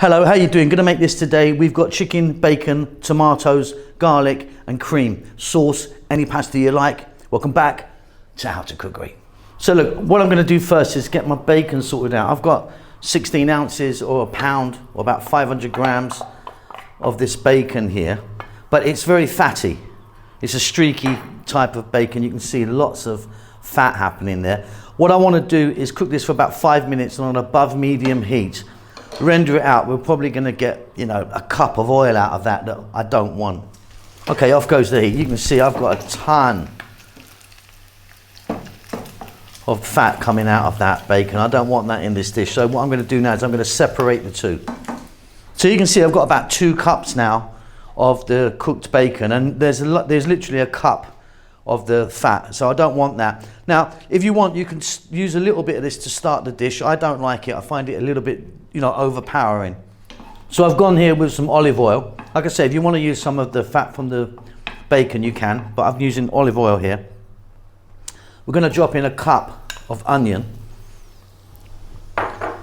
Hello, how you doing? Gonna make this today. We've got chicken, bacon, tomatoes, garlic and cream. Sauce, any pasta you like. Welcome back to How to Cook Great. So look, what I'm gonna do first is get my bacon sorted out. I've got 16 ounces or a pound or about 500 grams of this bacon here, but it's very fatty. It's a streaky type of bacon. You can see lots of fat happening there. What I wanna do is cook this for about 5 minutes on an above medium heat. Render it out. We're probably going to get, a cup of oil out of that I don't want. Okay, off goes the heat. You can see I've got a ton of fat coming out of that bacon. I don't want that in this dish. So what I'm going to do now is I'm going to separate the two. So you can see I've got about 2 cups now of the cooked bacon, and there's literally a cup of the fat, so I don't want that. Now, if you want, you can use a little bit of this to start the dish. I don't like it. I find it a little bit, overpowering. So I've gone here with some olive oil. Like I say, if you want to use some of the fat from the bacon, you can, but I'm using olive oil here. We're going to drop in a cup of onion,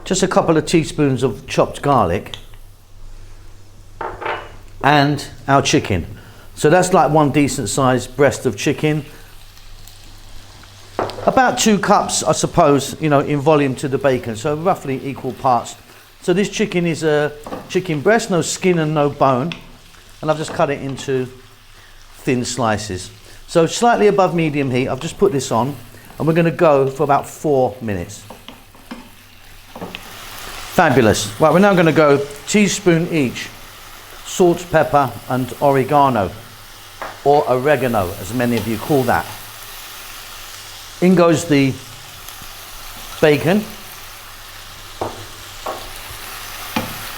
just a couple of teaspoons of chopped garlic, and our chicken. So that's like one decent sized breast of chicken. About 2 cups, I suppose, in volume to the bacon. So roughly equal parts. So this chicken is a chicken breast, no skin and no bone. And I've just cut it into thin slices. So slightly above medium heat, I've just put this on. And we're going to go for about 4 minutes. Fabulous. Right, we're now going to go teaspoon each. Salt, pepper and oregano. Or oregano, as many of you call that. In goes the bacon.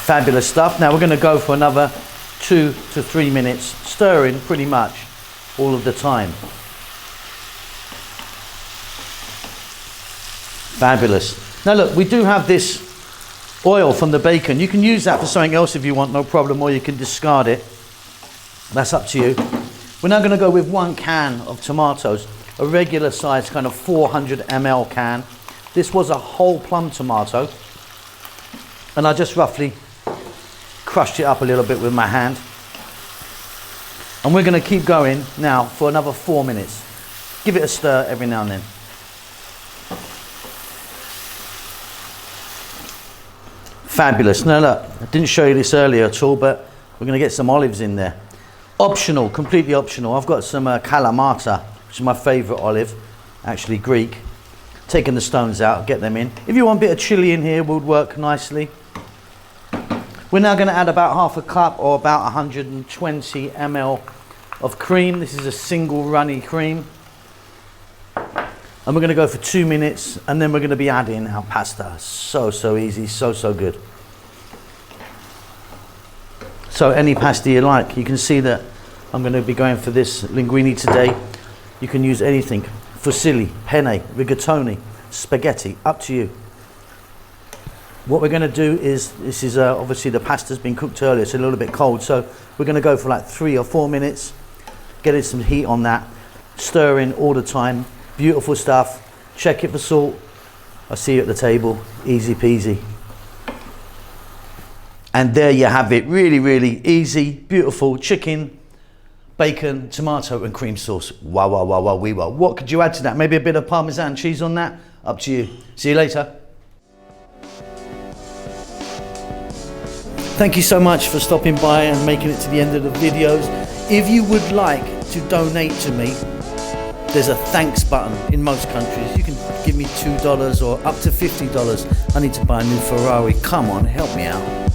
Fabulous stuff. Now we're going to go for another 2 to 3 minutes, stirring pretty much all of the time. Fabulous. Now look, we do have this oil from the bacon. You can use that for something else if you want, no problem, or you can discard it. That's up to you. We're now going to go with 1 can of tomatoes, a regular size kind of 400 ml can. This was a whole plum tomato, and I just roughly crushed it up a little bit with my hand. And we're going to keep going now for another 4 minutes. Give it a stir every now and then. Fabulous. Now look, I didn't show you this earlier at all, but we're going to get some olives in there. Optional, completely optional. I've got some Kalamata, which is my favourite olive, actually Greek. Taking the stones out, get them in. If you want a bit of chilli in here, would work nicely. We're now going to add about half a cup or about 120 ml of cream. This is a single runny cream. And we're going to go for 2 minutes, and then we're going to be adding our pasta. So easy, so good. So any pasta you like. You can see that I'm going to be going for this linguine today. You can use anything. Fusilli, penne, rigatoni, spaghetti, up to you. What we're going to do is, this is obviously the pasta's been cooked earlier, it's a little bit cold, so we're going to go for like 3 or 4 minutes, getting some heat on that, stirring all the time. Beautiful stuff. Check it for salt. I'll see you at the table. Easy peasy. And there you have it. Really easy, beautiful chicken, bacon, tomato and cream sauce. Wow, wee wow. What could you add to that? Maybe a bit of Parmesan cheese on that? Up to you. See you later. Thank you so much for stopping by and making it to the end of the videos. If you would like to donate to me, there's a thanks button in most countries. You can give me $2 or up to $50. I need to buy a new Ferrari. Come on, help me out.